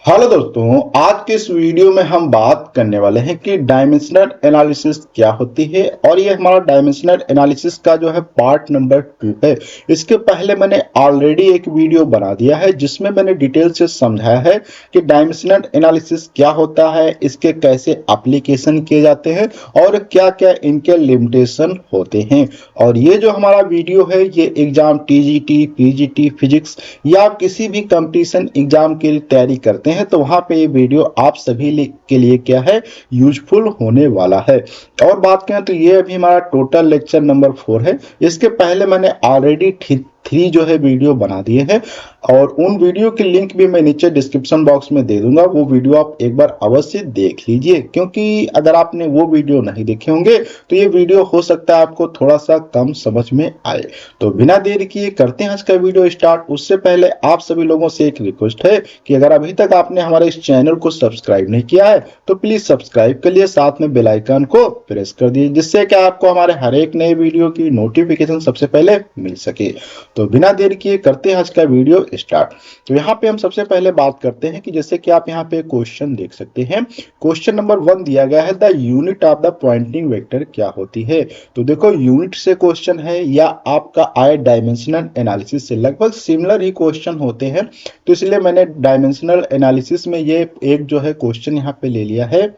Hello दोस्तों, आज के इस वीडियो में हम बात करने वाले हैं कि डायमेंशनल एनालिसिस क्या होती है। और ये हमारा डायमेंशनल एनालिसिस का जो है पार्ट नंबर 2 है। इसके पहले मैंने ऑलरेडी एक वीडियो बना दिया है जिसमें मैंने डिटेल से समझाया है कि डायमेंशनल एनालिसिस क्या होता है, इसके कैसे एप्लीकेशन किए जाते हैं और क्या क्या इनके लिमिटेशन होते हैं। और ये जो हमारा वीडियो है ये एग्जाम टीजीटी, पीजीटी, फिजिक्स या आप किसी भी कंपटीशन एग्जाम की तैयारी करते हैं तो वहां पे ये वीडियो आप सभी के लिए क्या है, यूजफुल होने वाला है। और बात करें तो ये अभी हमारा टोटल लेक्चर नंबर 4 है। इसके पहले मैंने ऑलरेडी 3 जो है वीडियो बना दिए हैं और उन वीडियो की लिंक भी मैं नीचे डिस्क्रिप्शन बॉक्स में दे दूंगा। वो वीडियो आप एक बार अवश्य देख लीजिए, क्योंकि अगर आपने वो वीडियो नहीं देखे होंगे तो ये वीडियो हो सकता है आपको थोड़ा सा कम समझ में आए। तो बिना देर किए करते हैं आज का वीडियो स्टार्ट। उससे पहले आप सभी लोगों से एक रिक्वेस्ट है कि अगर अभी तक आपने हमारे इस चैनल को सब्सक्राइब नहीं किया है तो प्लीज सब्सक्राइब कर लिए, साथ में बेल आइकन को प्रेस कर दीजिए, जिससे कि आपको हमारे हर एक नए वीडियो की नोटिफिकेशन सबसे पहले मिल सके। तो बिना देर किए करते हैं आज का वीडियो स्टार्ट। तो यहाँ पे हम सबसे पहले बात करते हैं कि जैसे कि आप यहाँ पे क्वेश्चन देख सकते हैं। क्वेश्चन नंबर 1 दिया गया है, the unit of the Poynting vector क्या होती है। तो देखो यूनिट से क्वेश्चन है या आपका आए डायमेंशनल एनालिसिस से, लगभग सिमिलर ही क्वेश्चन होते हैं। तो इसलिए मैंने डायमेंशनल एनालिसिस में ये एक जो है क्वेश्चन यहाँ पे ले लिया है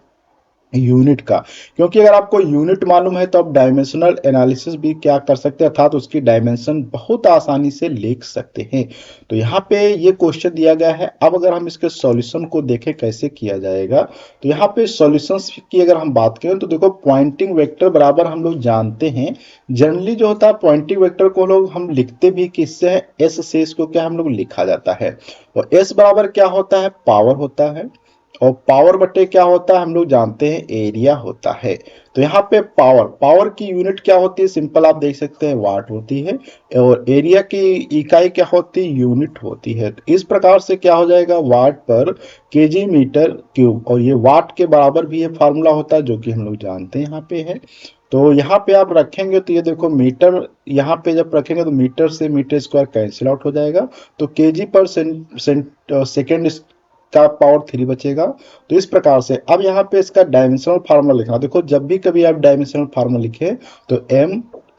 यूनिट का, क्योंकि अगर आपको यूनिट मालूम है तो आप डायमेंशनल एनालिसिस भी क्या कर सकते हैं, अर्थात उसकी डायमेंशन बहुत आसानी से लिख सकते हैं। तो यहाँ पे ये क्वेश्चन दिया गया है। अब अगर हम इसके सॉल्यूशन को देखें कैसे किया जाएगा, तो यहाँ पे सॉल्यूशंस की अगर हम बात करें तो देखो पॉइंटिंग वेक्टर बराबर हम लोग जानते हैं, जनरली जो होता है पॉइंटिंग वेक्टर को लोग हम लिखते भी किससे है, एस से इसको क्या हम लोग लिखा जाता है। और एस बराबर क्या होता है, पावर होता है। और पावर बटे क्या होता है, हम लोग जानते हैं एरिया होता है। तो यहाँ पे पावर पावर की यूनिट क्या होती है, सिंपल आप देख सकते हैं वाट होती है। और एरिया की इकाई क्या होती है, यूनिट होती है। तो इस प्रकार से क्या हो जाएगा, वाट पर केजी मीटर क्यूब, और ये वाट के बराबर भी ये फार्मूला होता है जो कि हम लोग जानते हैं यहाँ पे है। तो यहाँ पे आप रखेंगे तो ये देखो मीटर, यहाँ पे जब रखेंगे तो मीटर से मीटर स्क्वायर कैंसिल आउट हो जाएगा। तो केजी पर सेकेंड का पावर 3 बचेगा। तो इस प्रकार से अब यहाँ पे इसका डायमेंशनल फार्मूला लिखना। देखो जब भी कभी आप डायमेंशनल फार्मूला लिखे तो एम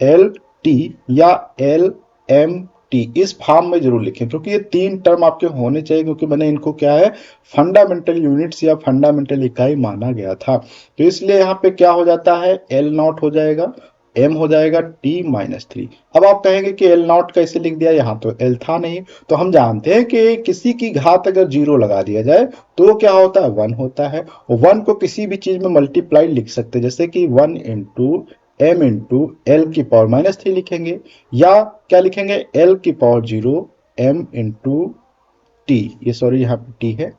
एल टी या एल एम टी इस फॉर्म में जरूर लिखें, क्योंकि ये 3 टर्म आपके होने चाहिए, क्योंकि मैंने इनको क्या है फंडामेंटल यूनिट्स या फंडामेंटल इकाई माना गया था। तो इसलिए यहाँ पे क्या हो जाता है, एल नॉट हो जाएगा, एम हो जाएगा t-3। अब आप कहेंगे कि एल नॉट कैसे लिख दिया, यहाँ तो एल था नहीं। तो हम जानते हैं कि किसी की घात अगर 0 लगा दिया जाए तो वो क्या होता है, 1 होता है। और 1 को किसी भी चीज में मल्टीप्लाई लिख सकते हैं, जैसे कि 1 इंटू एम इंटू एल की पावर -3 लिखेंगे, या क्या लिखेंगे, एल की पावर 0 एम इंटू टी, ये सॉरी यहाँ पे टी है,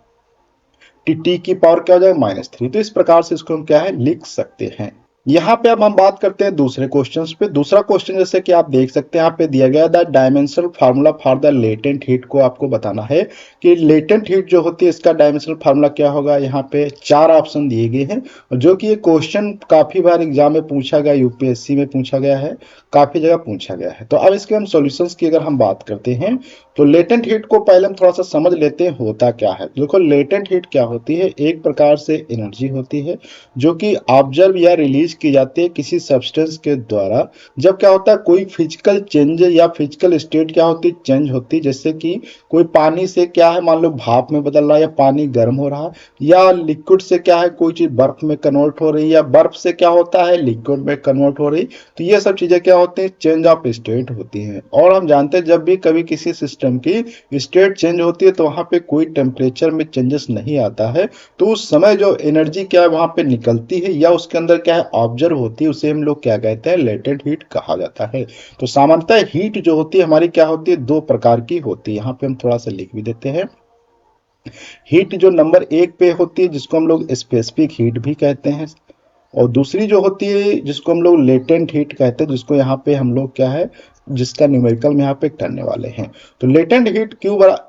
टी की पावर क्या हो जाएगा, -3। तो इस प्रकार से इसको हम क्या है लिख सकते हैं। यहाँ पे अब हम बात करते हैं दूसरे क्वेश्चन पे। दूसरा क्वेश्चन जैसे कि आप देख सकते हैं यहाँ पे दिया गया the dimensional formula for the latent heat को आपको बताना है कि लेटेंट हीट जो होती है इसका डायमेंशनल फार्मूला क्या होगा। यहाँ पे 4 ऑप्शन दिए गए हैं, जो कि ये क्वेश्चन काफी बार एग्जाम में पूछा गया, यूपीएससी में पूछा गया है, काफी जगह पूछा गया है। तो अब इसके हम सॉल्यूशंस की अगर हम बात करते हैं तो लेटेंट हीट को पहले हम थोड़ा सा समझ लेते हैं होता क्या है। देखो लेटेंट हीट क्या होती है, एक प्रकार से एनर्जी होती है जो कि ऑब्जर्व या रिलीज की जाती है किसी सब्सटेंस के द्वारा। जब क्या होता है कोई फिजिकल चेंज या फिजिकल स्टेट क्या होती है, चेंज होती है। जैसे कि कोई पानी से क्या है, मान लो भाप में बदल रहा है, या पानी गर्म हो रहा है, या लिक्विड से क्या है कोई चीज बर्फ में कन्वर्ट हो रही है, या बर्फ से क्या होता है लिक्विड में कन्वर्ट हो रही। तो ये सब चीजें क्या होती है, चेंज ऑफ स्टेट होती हैं। और हम जानते हैं जब भी कभी किसी सिस्टम की स्टेट चेंज होती है तो वहां पे कोई टेम्परेचर में चेंजेस नहीं आता है, तो उस समय जो एनर्जी क्या है वहां पे निकलती है या उसके अंदर क्या है ऑब्जर्व होती है, उसे हम लोग क्या कहते हैं, लेटेंट हीट कहा जाता है। तो सामान्यतः हीट जो होती है हमारी क्या होती है, 2 प्रकार की होती है। यहाँ पे हम थोड़ा सा लिख भी देते हैं। हीट जो नंबर 1 पे होती है जिसको हम लोग स्पेसिफिक हीट भी कहते हैं, और दूसरी जो होती है जिसको हम लोग लेटेंट हीट कहते हैं, जिसको यहाँ पे हम लोग क्या है जिसका न्यूमेरिकल में यहाँ पे करने वाले हैं। तो लेटेंट हीट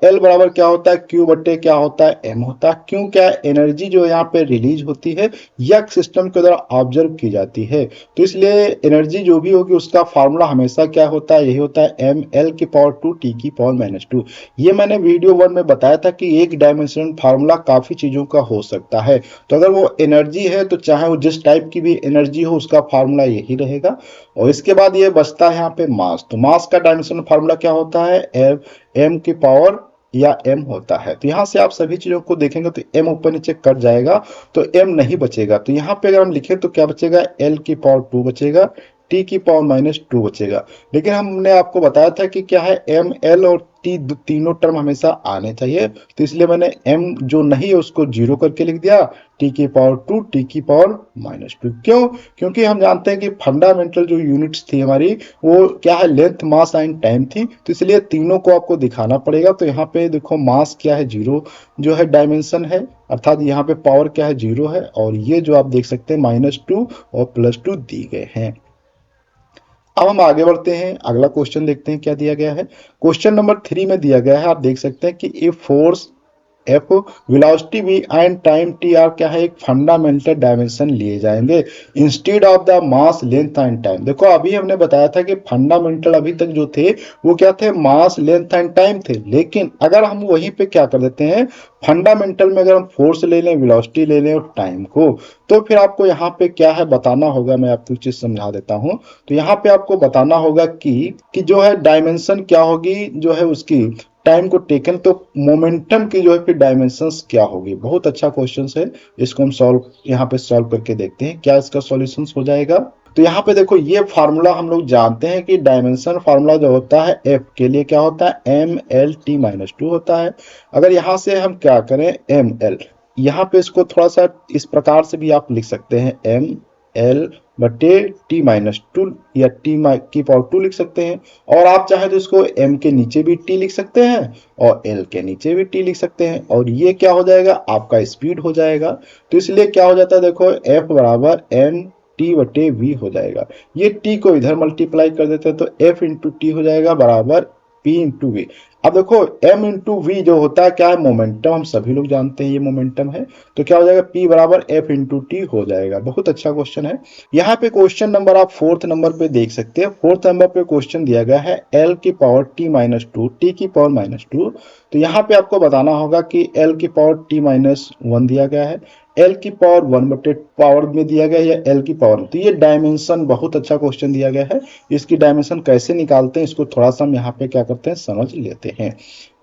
L बराबर क्या होता है, Q बटे क्या होता है, M होता है। क्यों, क्या एनर्जी जो यहाँ पे रिलीज होती है या सिस्टम के द्वारा ऑब्जर्व की जाती है, तो इसलिए एनर्जी जो भी होगी उसका फार्मूला हमेशा क्या होता है, यही होता है ml की पावर 2 t की पावर -2। ये मैंने वीडियो 1 में बताया था कि एक डायमेंशनल फार्मूला काफी चीजों का हो सकता है। तो अगर वो एनर्जी है तो चाहे वो जिस टाइप की भी एनर्जी हो उसका फार्मूला यही रहेगा। और इसके बाद ये बचता है यहाँ पे मास। तो मास का डायमेंशनल फार्मूला क्या होता है, m की पावर या m होता है। तो यहाँ से आप सभी चीजों को देखेंगे तो m ऊपर नीचे कट जाएगा तो m नहीं बचेगा। तो यहाँ पे अगर हम लिखें तो क्या बचेगा, l की पावर 2 बचेगा, t की पावर -2 बचेगा। लेकिन हमने आपको बताया था कि क्या है, m l और t तीनों टर्म हमेशा आने चाहिए। तो इसलिए मैंने m जो नहीं है उसको 0 करके लिख दिया, t की पावर 2 t की पावर -2। क्यों, क्योंकि हम जानते हैं कि फंडामेंटल जो यूनिट्स थी हमारी वो क्या है, लेंथ मास एंड टाइम थी। तो इसलिए तीनों को आपको दिखाना पड़ेगा। तो यहाँ पे देखो मास क्या है, 0 जो है डायमेंशन है, अर्थात यहाँ पे पावर क्या है, 0 है। और ये जो आप देख सकते हैं -2 और +2 दी गए हैं। अब हम आगे बढ़ते हैं, अगला क्वेश्चन देखते हैं क्या दिया गया है। क्वेश्चन नंबर 3 में दिया गया है, आप देख सकते हैं कि if force F, velocity v and time t are क्या है, एक फंडामेंटल डायमेंशन लिए जाएंगे instead of the mass, length and time. देखो अभी हमने बताया था कि फंडामेंटल अभी तक जो थे वो क्या थे, मास, लेंथ एंड टाइम थे। लेकिन अगर हम वहीं पे क्या कर देते हैं, फंडामेंटल में अगर हम फोर्स ले लें, वेलोसिटी ले लें और टाइम को, तो फिर आपको यहाँ पे क्या है बताना होगा। मैं आपको चीज समझा देता हूँ। तो यहाँ पे आपको बताना होगा कि जो है डायमेंशन क्या होगी, जो है उसकी टाइम को टेकन, तो मोमेंटम की जो है फिर डायमेंशंस क्या होगी। बहुत अच्छा क्वेश्चन है, इसको हम यहाँ पे सॉल्व करके देखते हैं क्या इसका सॉल्यूशंस हो जाएगा। तो यहाँ पे देखो ये फार्मूला हम लोग जानते हैं कि डायमेंशन फार्मूला जो होता है F के लिए क्या होता है, ml-t-2 होता है। अगर यहाँ से हम क्या करें, ml, यहाँ पे इसको थोड़ा सा इस प्रकार से भी आप लिख सकते हैं, ml बटे t-2 या t की पावर 2 लिख सकते हैं। और आप चाहे तो इसको m के नीचे भी t लिख सकते हैं और l के नीचे भी t लिख सकते हैं। और ये क्या हो जाएगा, आपका स्पीड हो जाएगा। तो इसलिए क्या हो जाता है, देखो F बराबर m t बटे v हो जाएगा। ये t को इधर मल्टीप्लाई कर देते हैं तो F इंटू टी हो जाएगा बराबर p इंटू वी। अब देखो m इंटू वी जो होता है क्या है, मोमेंटम, हम सभी लोग जानते हैं ये मोमेंटम है। तो क्या हो जाएगा, p बराबर f इंटू टी हो जाएगा। बहुत अच्छा क्वेश्चन है। यहाँ पे क्वेश्चन नंबर आप 4th नंबर पे देख सकते हैं। 4th नंबर पे क्वेश्चन दिया गया है l की पावर t-2 t की पावर -2। तो यहाँ पे आपको बताना होगा कि l की पावर t-1 दिया गया है, L की पावर 1 बटे पावर में दिया गया है या L की पावर। तो ये डायमेंशन बहुत अच्छा क्वेश्चन दिया गया है। इसकी डायमेंशन कैसे निकालते हैं इसको थोड़ा सा हम यहाँ पे क्या करते हैं, समझ लेते हैं।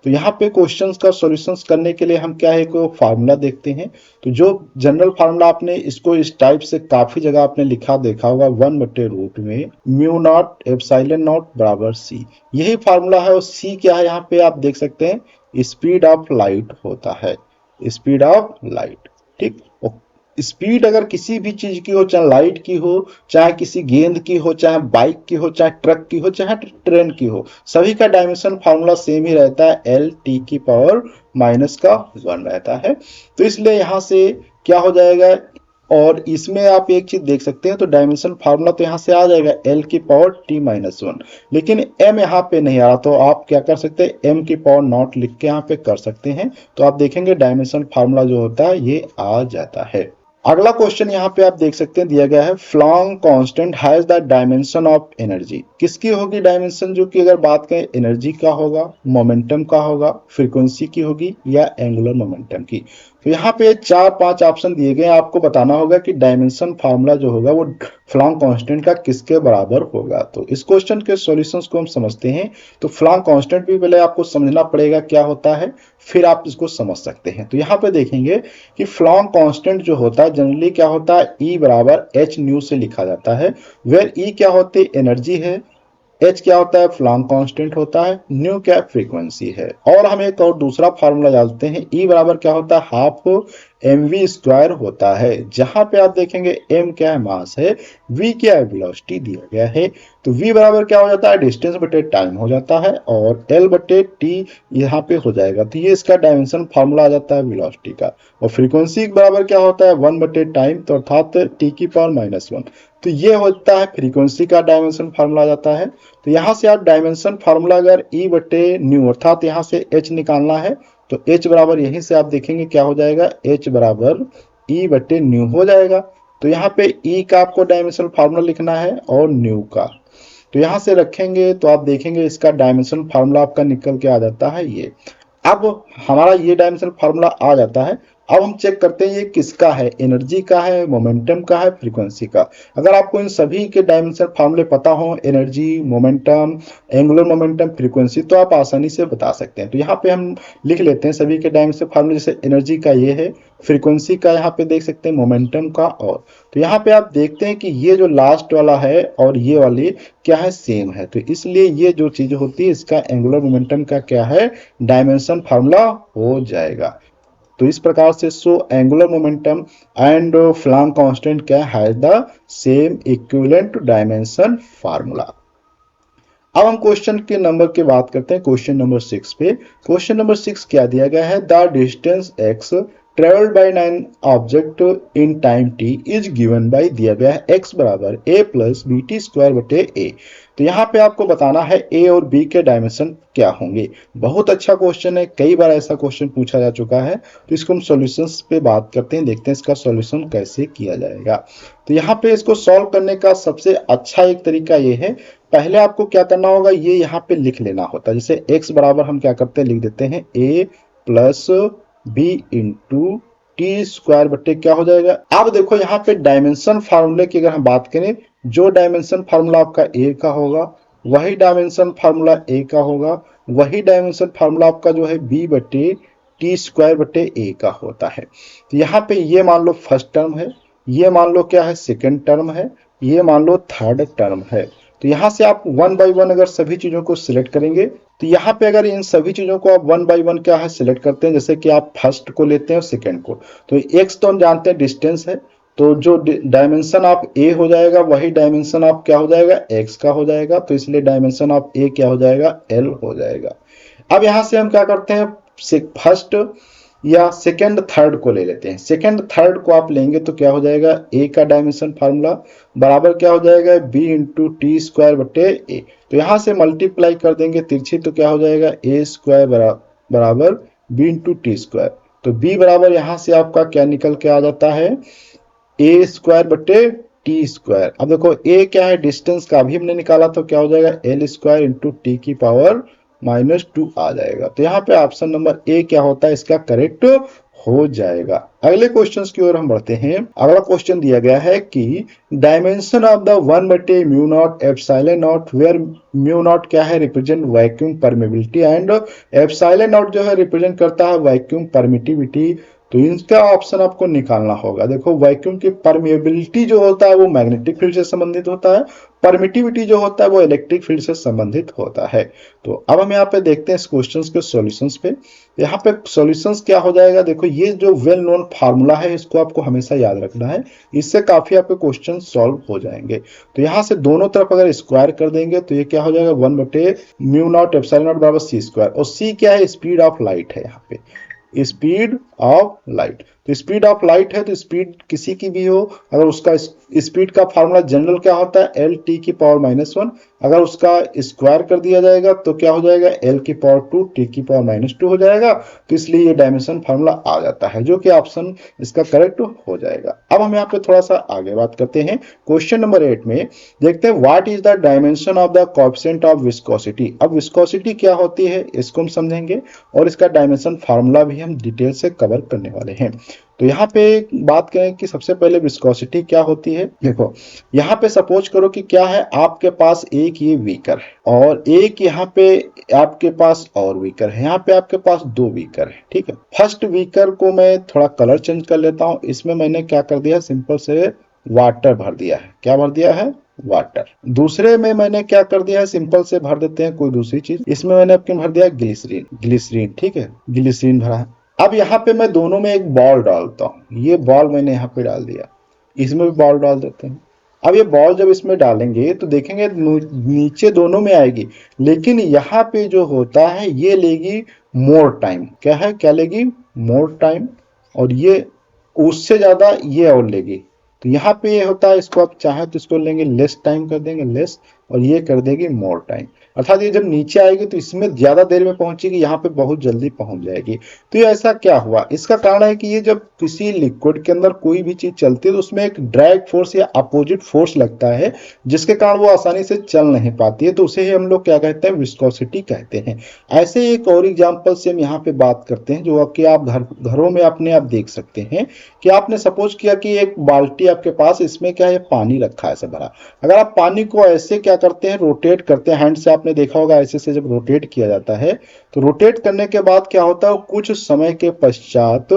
तो यहाँ पे क्वेश्चंस का सॉल्यूशंस करने के लिए हम क्या है, को फार्मूला देखते हैं। तो जो जनरल फार्मूला आपने इसको इस टाइप से काफी जगह आपने लिखा देखा होगा, 1 बटे रूट में μ0 एप्सिलॉन नॉट बराबर c, यही फार्मूला है। और c क्या है, यहाँ पे आप देख सकते हैं स्पीड ऑफ लाइट होता है, स्पीड ऑफ लाइट। ठीक, स्पीड अगर किसी भी चीज की हो, चाहे लाइट की हो, चाहे किसी गेंद की हो, चाहे बाइक की हो, चाहे ट्रक की हो, चाहे ट्रेन की हो, सभी का डायमेंशन फार्मूला सेम ही रहता है, एल टी की पावर -1 रहता है। तो इसलिए यहां से क्या हो जाएगा, और इसमें आप एक चीज देख सकते हैं, तो डायमेंशन फार्मूला तो यहाँ से आ जाएगा L की पावर t-1, लेकिन m यहाँ पे नहीं आ रहा। तो आप क्या कर सकते हैं, m की पावर नॉट लिख के यहाँ पे कर सकते हैं। तो आप देखेंगे डायमेंशन फार्मूला जो होता है ये आ जाता है। अगला क्वेश्चन यहाँ पे आप देख सकते हैं दिया गया है, Planck constant has the dimension of energy. किसकी होगी डायमेंशन, जो कि अगर बात करें एनर्जी का होगा, मोमेंटम का होगा, फ्रीक्वेंसी की होगी या एंगुलर मोमेंटम की। तो यहाँ पे 4-5 ऑप्शन दिए गए हैं, आपको बताना होगा कि डायमेंशन फार्मूला जो होगा वो प्लैंक कांस्टेंट का किसके बराबर होगा। तो इस क्वेश्चन के सॉल्यूशंस को हम समझते हैं। तो प्लैंक कांस्टेंट भी पहले आपको समझना पड़ेगा क्या होता है, फिर आप इसको समझ सकते हैं। तो यहाँ पे देखेंगे कि प्लैंक कांस्टेंट जो होता है जनरली क्या होता है, E बराबर h न्यू से लिखा जाता है, वेयर E क्या होती है, एनर्जी है, H क्या होता है, प्लैंक कांस्टेंट होता है, न्यू क्या फ्रीक्वेंसी है। और हम एक और दूसरा फार्मूला जानते हैं, E बराबर क्या होता है, हाफ mv² होता है, जहां पे आप देखेंगे m क्या है, मास है, v क्या है, वेलोसिटी दिया गया है। तो v बराबर क्या हो जाता है, डिस्टेंस बटे टाइम हो जाता है, और l बटे t यहाँ पे हो जाएगा। तो ये इसका डायमेंशन फार्मूला आ जाता है वेलोसिटी का। और फ्रीक्वेंसी बराबर क्या होता है, 1 बटे टाइम, तो अर्थात t⁻⁻1। तो ये होता है फ्रीक्वेंसी का डायमेंशन फार्मूला आ जाता है। तो यहाँ से आप डायमेंशन फार्मूला अगर E बटे न्यू अर्थात यहाँ से H निकालना है, तो H बराबर यहीं से आप देखेंगे क्या हो जाएगा, H बराबर E बटे न्यू हो जाएगा। तो यहाँ पे E का आपको डायमेंशन फार्मूला लिखना है और न्यू का, तो यहाँ से रखेंगे तो आप देखेंगे इसका डायमेंशन फार्मूला आपका निकल के आ जाता है ये। अब हमारा ये डायमेंशन फार्मूला आ जाता है। अब हम चेक करते हैं ये किसका है, एनर्जी का है, मोमेंटम का है, फ्रीक्वेंसी का। अगर आपको इन सभी के डायमेंशन फार्मूले पता हो, energy, momentum, angular momentum, frequency, तो आप आसानी से बता सकते हैं। तो यहाँ पे हम लिख लेते हैं सभी के डायमेंशन फार्मूले। जैसे एनर्जी का ये है, फ्रीक्वेंसी का यहाँ पे देख सकते हैं, मोमेंटम का। और तो यहाँ पे आप देखते हैं कि ये जो लास्ट वाला है और ये वाली क्या है, सेम है। तो इसलिए ये जो चीज होती है इसका एंगुलर मोमेंटम का क्या है, डायमेंशन फार्मूला हो जाएगा। तो इस प्रकार से so angular momentum and फ्लांग constant क्या है the same equivalent dimension formula. अब हम क्वेश्चन के नंबर की बात करते हैं, क्वेश्चन नंबर 6 पे। क्वेश्चन नंबर 6 क्या दिया गया है, the distance x travelled by an object in time t is given by, दिया गया है x बराबर a plus B T square बटे a। तो यहाँ पे आपको बताना है a और b के डायमेंशन क्या होंगे। बहुत अच्छा क्वेश्चन है, कई बार ऐसा क्वेश्चन पूछा जा चुका है। तो इसको हम सॉल्यूशंस पे बात करते हैं, देखते हैं इसका सॉल्यूशन कैसे किया जाएगा। तो यहाँ पे इसको सॉल्व करने का सबसे अच्छा एक तरीका ये है, पहले आपको क्या करना होगा, ये यहाँ पे लिख लेना होता है। जैसे x बराबर हम क्या करते हैं, लिख देते हैं a plus B into T square बटे क्या हो जाएगा। अब देखो यहाँ पे डायमेंशन फार्मूले की अगर हम बात करें, जो डायमेंशन फार्मूला आपका a का होगा वही डायमेंशन फार्मूला a का होगा, वही डायमेंशन फार्मूला आपका जो है b बटे टी स्क्वायर बटे a का होता है। तो यहाँ पे ये मान लो फर्स्ट टर्म है, ये मान लो क्या है सेकेंड टर्म है, ये मान लो थर्ड टर्म है। तो यहाँ से आप 1 बाई 1 अगर सभी चीजों को सिलेक्ट करेंगे, तो यहाँ पे अगर इन सभी चीजों को आप 1 बाई 1 क्या है सिलेक्ट करते हैं, जैसे कि आप फर्स्ट को लेते हैं और सेकंड को, तो x तो हम जानते हैं डिस्टेंस है, तो जो डायमेंशन आप a हो जाएगा वही डायमेंशन आप क्या हो जाएगा, x का हो जाएगा। तो इसलिए डायमेंशन आप a क्या हो जाएगा, l हो जाएगा। अब यहाँ से हम क्या करते हैं, फर्स्ट या सेकेंड थर्ड को ले लेते हैं। सेकेंड थर्ड को आप लेंगे तो क्या हो जाएगा, a का डायमेंशन फार्मूला बराबर क्या हो जाएगा, b इंटू टी स्क्वायर बटे a। तो यहाँ से मल्टीप्लाई कर देंगे तिरछी, तो क्या हो जाएगा, a स्क्वायर बराबर b इंटू टी स्क्वायर। तो b बराबर यहाँ से आपका क्या निकल के आ जाता है, a स्क्वायर बटे टी स्क्वायर। अब देखो a क्या है, डिस्टेंस का अभी हमने निकाला, तो क्या हो जाएगा, l स्क्वायर इंटू टी की पावर -2 आ जाएगा। तो यहाँ पे ऑप्शन नंबर ए क्या होता है, इसका करेक्ट हो जाएगा। अगले क्वेश्चंस की ओर हम बढ़ते हैं। अगला क्वेश्चन दिया गया है कि डायमेंशन ऑफ द 1 बटे mu naught epsilon naught, where mu naught क्या है, represent vacuum permeability and epsilon naught जो है रिप्रेजेंट करता है वैक्यूम परमिटिविटी। तो इनका ऑप्शन आपको निकालना होगा। देखो वैक्यूम की परमेबिलिटी जो होता है वो मैग्नेटिक फील्ड से संबंधित होता है, परमिटिविटी जो होता है वो इलेक्ट्रिक फील्ड से संबंधित होता है। तो अब हम यहाँ पे देखते हैं इस क्वेश्चंस के सॉल्यूशंस पे। यहाँ पे सॉल्यूशंस क्या हो जाएगा, देखो ये जो वेल नोन फार्मूला है इसको आपको हमेशा याद रखना है, इससे काफी आपके क्वेश्चन सॉल्व हो जाएंगे। तो यहाँ से दोनों तरफ अगर स्क्वायर कर देंगे तो ये क्या हो जाएगा, 1 बटे म्यू नॉट एप्सिलॉन नॉट बराबर सी स्क्वायर। और सी क्या है, स्पीड ऑफ लाइट है, यहाँ पे स्पीड ऑफ लाइट। तो स्पीड ऑफ लाइट है तो स्पीड किसी की भी हो, अगर उसका स्पीड का फार्मूला जनरल क्या होता है, एल टी की पावर -1, अगर उसका स्क्वायर कर दिया जाएगा तो क्या हो जाएगा, एल की पावर 2 टी की पावर -2 हो जाएगा। तो इसलिए ये डायमेंशन फार्मूला आ जाता है, जो कि ऑप्शन इसका करेक्ट हो जाएगा। अब हम यहाँ पे थोड़ा सा आगे बात करते हैं। क्वेश्चन नंबर 8 में देखते हैं what is the dimension of the coefficient of viscosity. अब विस्कोसिटी क्या होती है इसको हम समझेंगे, और इसका डायमेंशन फार्मूला भी हम डिटेल से कवर करने वाले हैं। तो यहाँ पे बात करें कि सबसे पहले विस्कोसिटी क्या होती है। देखो यहाँ पे सपोज करो कि क्या है, आपके पास एक ये व्हीकर है और एक यहाँ पे आपके पास और व्हीकर है, यहाँ पे आपके पास 2 व्हीकर है, ठीक है। फर्स्ट व्हीकर को मैं थोड़ा कलर चेंज कर लेता हूँ, इसमें मैंने क्या कर दिया, सिंपल से वाटर भर दिया है। क्या भर दिया है, वाटर। दूसरे में मैंने क्या कर दिया है, सिंपल से भर देते हैं कोई दूसरी चीज, इसमें मैंने आपके भर दिया ग्लिसरीन, ठीक है, ग्लिसरीन भरा है। अब यहाँ पे मैं दोनों में एक बॉल डालता हूँ, ये बॉल मैंने यहाँ पे डाल दिया, इसमें भी बॉल डाल देते हैं। अब ये बॉल जब इसमें डालेंगे तो देखेंगे नीचे दोनों में आएगी, लेकिन यहाँ पे जो होता है ये लेगी मोर टाइम। क्या है, क्या लेगी, मोर टाइम। और ये उससे ज्यादा ये और लेगी। तो यहाँ पे ये होता है, इसको आप चाहे तो इसको लेंगे लेस टाइम कर देंगे, लेस, और ये कर देगी मोर टाइम। अर्थात ये जब नीचे आएगी तो इसमें ज्यादा देर में पहुंचेगी, यहाँ पे बहुत जल्दी पहुंच जाएगी। तो ये ऐसा क्या हुआ, इसका कारण है कि ये जब किसी लिक्विड के अंदर कोई भी चीज चलती है तो उसमें एक ड्रैग फोर्स या अपोजिट फोर्स लगता है, जिसके कारण वो आसानी से चल नहीं पाती है। तो उसे ही हम लोग क्या कहते हैं, विस्कोसिटी कहते हैं। ऐसे एक और एग्जांपल से हम यहाँ पे बात करते हैं, जो कि आप घरों में अपने आप देख सकते हैं। कि आपने सपोज किया कि एक बाल्टी आपके पास, इसमें क्या है, पानी रखा है ऐसा भरा। अगर आप पानी को ऐसे क्या करते हैं, रोटेट करते हैं हैंड से, आपने देखा होगा ऐसे से जब रोटेट किया जाता है, तो रोटेट करने के बाद क्या होता है, कुछ समय के पश्चात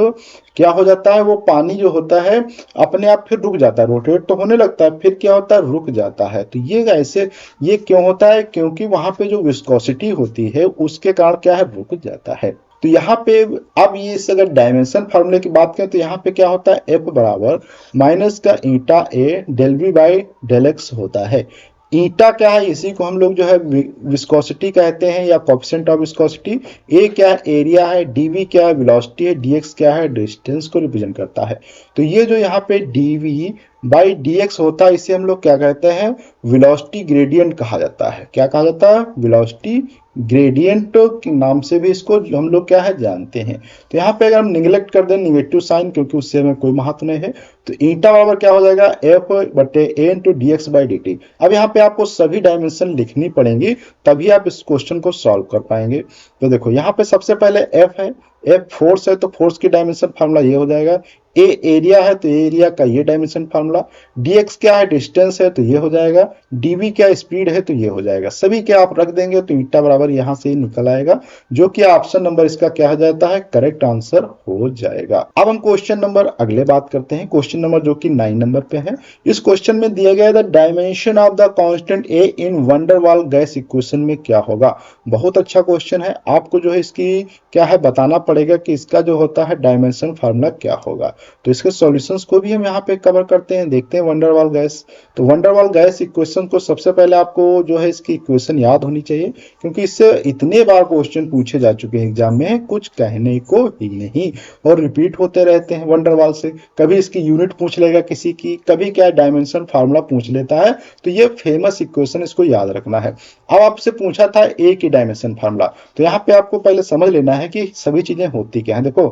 क्या हो जाता है, वो पानी जो होता है अपने आप फिर रुक जाता है। रोटेट तो होने लगता है, फिर क्या होता है, रुक जाता है। तो ये ऐसे, ये क्यों होता है, क्योंकि वहां पे जो विस्कोसिटी होती है उसके कारण क्या है, रुक जाता है। तो यहाँ पे अब ये अगर डायमेंशन फार्मूले की बात करें तो यहाँ पे क्या होता है, एफ बराबर माइनस का eta A del V by del X होता है। ईटा क्या है, इसी को हम लोग जो है विस्कोसिटी कहते हैं, या कोएफिशिएंट ऑफ विस्कोसिटी। ए क्या है, एरिया है। डीवी क्या है, वेलोसिटी है। डीएक्स क्या है, डिस्टेंस को रिप्रेजेंट करता है। तो ये जो यहाँ पे डीवी बाई डीएक्स होता है, इसे हम लोग क्या कहते हैं, वेलोसिटी ग्रेडियंट कहा जाता है। क्या कहा जाता है, वेलोसिटी ग्रेडियंट के नाम से भी इसको हम लोग क्या है, जानते हैं। तो यहाँ पे अगर हम निगलेक्ट कर दें निगेटिव साइन, क्योंकि उससे हमें कोई महत्व नहीं है, तो ईटा बराबर क्या हो जाएगा, एफ बटे A into D X by D T. अब यहाँ पे आपको सभी डायमेंशन लिखनी पड़ेंगी, तभी आप इस क्वेश्चन को सॉल्व कर पाएंगे। तो देखो यहाँ पे सबसे पहले एफ है, एफ फोर्स है, तो फोर्स की डायमेंशन फार्मूला ये हो जाएगा। ए एरिया है, तो एरिया का ये डायमेंशन फार्मूला। डीएक्स क्या है, डिस्टेंस है, तो ये हो जाएगा। डीवी क्या स्पीड है, तो ये हो जाएगा। सभी क्या आप रख देंगे तो ईटा बराबर यहाँ से निकल आएगा, जो कि ऑप्शन नंबर इसका क्या हो जाता है, करेक्ट आंसर हो जाएगा। अब हम क्वेश्चन नंबर अगले बात करते हैं, क्वेश्चन नंबर जो कि 9 नंबर पे है। इस क्वेश्चन में दिया गया है the dimension of the constant A in wonder वाल गैस इक्वेशन में क्या होगा। बहुत अच्छा क्वेश्चन है, आपको जो है इसकी क्या है बताना पड़ेगा कि इसका जो होता है डायमेंशन फार्मूला क्या होगा। तो इसके सॉल्यूशंस को भी हम यहाँ पे कवर करते हैं, देखते हैं वंडरवाल गैस। तो वंडरवाल गैस इक्वेशन को सबसे पहले आपको जो है इसकी इक्वेशन याद होनी चाहिए, क्योंकि इससे इतने बार क्वेश्चन पूछे जा चुके हैं एग्जाम में, कुछ कहने को ही नहीं, और रिपीट होते रहते हैं वंडरवाल से। कभी इसकी यूनिट पूछ लेगा किसी की, कभी क्या डायमेंशन फार्मूला पूछ लेता है। तो ये फेमस इक्वेशन, इसको याद रखना है। अब आपसे पूछा था ए की डायमेंशन फार्मूला, तो यहाँ पे आपको पहले समझ लेना है कि सभी चीजें होती क्या है। देखो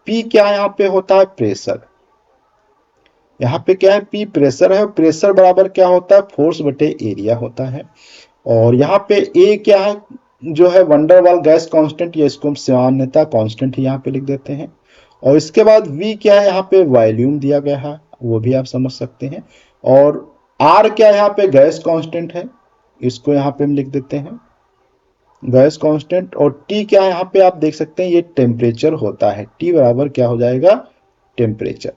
पी क्या यहाँ पे होता है, प्रेशर। यहाँ पे क्या है, पी प्रेशर है। प्रेशर बराबर क्या होता है, फोर्स बटे एरिया होता है। और यहाँ पे ए क्या है, जो है वंडरवाल गैस कांस्टेंट, या इसको हम सामान्यता कांस्टेंट ही यहाँ पे लिख देते हैं। और इसके बाद वी क्या है, यहाँ पे वॉल्यूम दिया गया है, वो भी आप समझ सकते हैं। और आर क्या है, यहाँ पे गैस कांस्टेंट है, इसको यहाँ पे हम लिख देते हैं गैस कांस्टेंट। और टी क्या है, यहाँ पे आप देख सकते हैं ये टेम्परेचर होता है। टी बराबर क्या हो जाएगा, टेम्परेचर।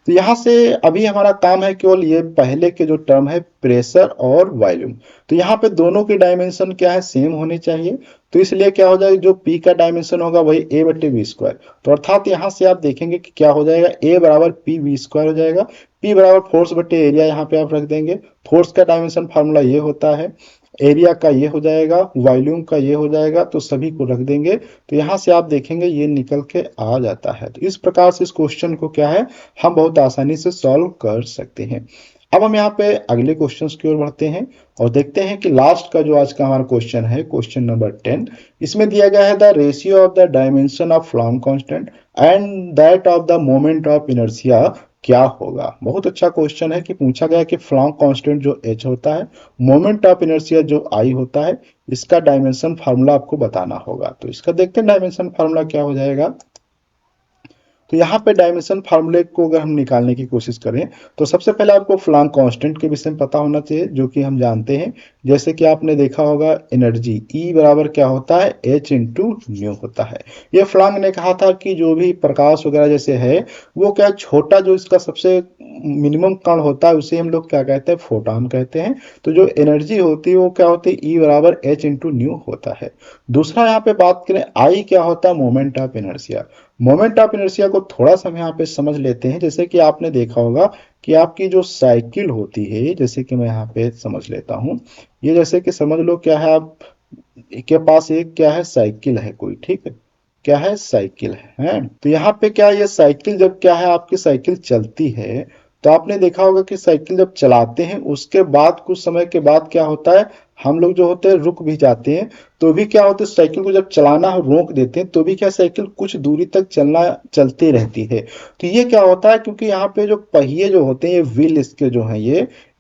तो यहां से अभी हमारा काम है केवल ये पहले के जो टर्म है प्रेशर और वॉल्यूम, तो यहाँ पे दोनों के डायमेंशन क्या है, सेम होने चाहिए। तो इसलिए क्या हो जाएगा, जो पी का डायमेंशन होगा वही ए बटे वी स्क्वायर। तो अर्थात यहाँ से आप देखेंगे कि क्या हो जाएगा, ए बराबर पी वी स्क्वायर हो जाएगा। पी बराबर फोर्स बटे एरिया यहाँ पे आप रख देंगे। फोर्स का डायमेंशन फार्मूला ये होता है, एरिया का ये हो जाएगा, वॉल्यूम का ये हो जाएगा, तो सभी को रख देंगे। तो यहाँ से आप देखेंगे ये निकल के आ जाता है। तो इस प्रकार से इस क्वेश्चन को क्या है, हम बहुत आसानी से सॉल्व कर सकते हैं। अब हम यहाँ पे अगले क्वेश्चंस की ओर बढ़ते हैं और देखते हैं कि लास्ट का जो आज का हमारा क्वेश्चन है, क्वेश्चन नंबर 10। इसमें दिया गया है the ratio of the dimension of Planck constant and that of the moment of inertia क्या होगा। बहुत अच्छा क्वेश्चन है कि पूछा गया कि फ्लॉन्ग कांस्टेंट जो h होता है, मोमेंट ऑफ इनर्शिया जो I होता है, इसका डायमेंशन फार्मूला आपको बताना होगा। तो इसका देखते हैं डायमेंशन फार्मूला क्या हो जाएगा। तो यहाँ पे डायमेंशन फार्मूले को अगर हम निकालने की कोशिश करें तो सबसे पहले आपको फ्लॉन्ग कांस्टेंट के विषय में पता होना चाहिए, जो कि हम जानते हैं। जैसे कि आपने देखा होगा एनर्जी E बराबर क्या होता है, H इंटू न्यू होता है। ये फ्लॉन्ग ने कहा था कि जो भी प्रकाश वगैरह जैसे है, वो क्या छोटा जो इसका सबसे मिनिमम कण होता है उसे हम लोग क्या कहते हैं, फोटॉन कहते हैं। तो जो एनर्जी होती है वो क्या होती है, E बराबर H इंटू न्यू होता है। दूसरा यहाँ पे बात करें I क्या होता है, moment of inertia. Moment of inertia को थोड़ा सा हम यहाँ पे समझ लेते हैं। जैसे कि आपने देखा होगा कि आपकी जो साइकिल होती है, जैसे कि मैं यहाँ पे समझ लेता हूँ, ये जैसे कि समझ लो क्या है, आप के पास एक क्या है, साइकिल है कोई, ठीक है, क्या है, साइकिल है। तो यहाँ पे क्या है, ये साइकिल जब क्या है, आपकी साइकिल चलती है, तो आपने देखा होगा कि साइकिल जब चलाते हैं उसके बाद कुछ समय के बाद क्या होता है, हम लोग जो होते हैं रुक भी जाते हैं। तो भी क्या होता है, साइकिल को जब चलाना हो रोक देते हैं तो भी क्या, साइकिल कुछ दूरी तक चलती रहती है। तो ये क्या होता है, क्योंकि यहाँ पे जो पहिए जो होते हैं, ये व्हील इसके जो हैं,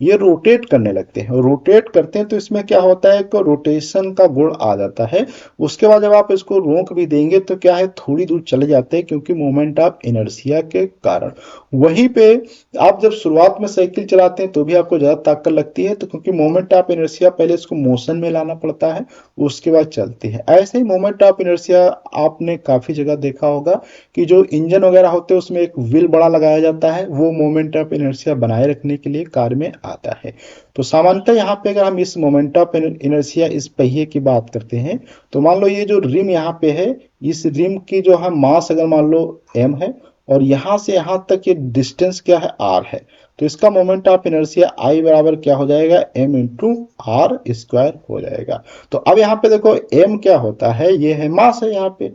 ये रोटेट करने लगते हैं, रोटेट करते हैं, तो इसमें क्या होता है, कि रोटेशन का गुण आ जाता है। उसके बाद जब आप इसको रोक भी देंगे तो क्या है, थोड़ी दूर चले जाते हैं, क्योंकि मोमेंट ऑफ इनर्शिया के कारण। वहीं पे आप जब शुरुआत में साइकिल चलाते हैं तो भी आपको ज्यादा ताकत लगती है, तो क्योंकि मोमेंट ऑफ इनर्शिया पहले इसको मोशन में लाना पड़ता है, उसके बाद चलती है। ऐसे ही मोमेंट ऑफ इनर्शिया आपने काफी जगह देखा होगा कि जो इंजन वगैरह होते हैं उसमें एक व्हील बड़ा लगाया जाता है, वो मोमेंट ऑफ इनर्शिया बनाए रखने के लिए कार में आता है। तो सामान्यतः यहाँ पे अगर हम इस मोमेंट ऑफ इनर्शिया इस पहिए की बात करते हैं, तो मान लो ये जो रिम यहाँ पे है, इस रिम की जो है मास अगर मान लो m है, और यहां से यहां तक ये डिस्टेंस क्या है, r है, तो इसका मोमेंट ऑफ इनर्शिया I बराबर क्या हो जाएगा, m इंटू आर स्क्वायर हो जाएगा। तो अब यहाँ पे देखो m क्या होता है, ये है मास है यहाँ पे,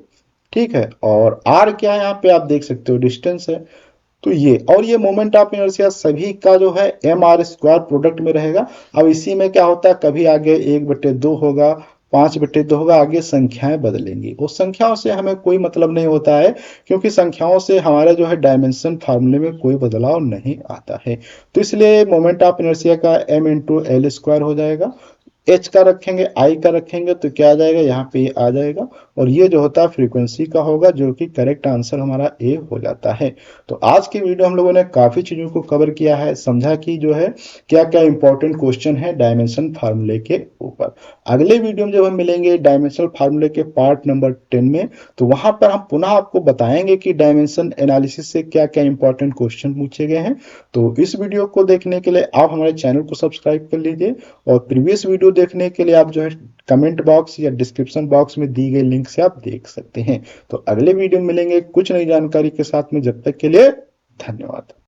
ठीक है, और r क्या है, यहाँ पे आप देख सकते हो डिस्टेंस है। तो ये और ये मोमेंट ऑफ इनर्शिया सभी का जो है एम आर स्क्वायर प्रोडक्ट में रहेगा। अब इसी में क्या होता है, कभी आगे 1/2 होगा, 5/2 होगा, आगे संख्याएं बदलेंगी, उस संख्याओं से हमें कोई मतलब नहीं होता है, क्योंकि संख्याओं से हमारे जो है डायमेंशन फार्मूले में कोई बदलाव नहीं आता है। तो इसलिए मोमेंट ऑफ इनर्शिया का m इंटू एल स्क्वायर हो जाएगा। एच का रखेंगे, आई का रखेंगे, तो क्या आ जाएगा, यहाँ पे ये आ जाएगा, और ये जो होता है फ्रीक्वेंसी का होगा, जो कि करेक्ट आंसर हमारा ए हो जाता है। तो आज की वीडियो हम लोगों ने काफी चीजों को कवर किया है, समझा कि जो है क्या क्या इंपॉर्टेंट क्वेश्चन है डायमेंशन फार्मूले के ऊपर। अगले वीडियो में जब हम मिलेंगे डायमेंशनल फार्मूले के पार्ट नंबर 10 में, तो वहां पर हम पुनः आपको बताएंगे कि डायमेंशन एनालिसिस से क्या क्या इंपॉर्टेंट क्वेश्चन पूछे गए हैं। तो इस वीडियो को देखने के लिए आप हमारे चैनल को सब्सक्राइब कर लीजिए, और प्रीवियस वीडियो देखने के लिए आप जो है कमेंट बॉक्स या डिस्क्रिप्शन बॉक्स में दी गई लिंक से आप देख सकते हैं। तो अगले वीडियो में मिलेंगे कुछ नई जानकारी के साथ में, जब तक के लिए धन्यवाद।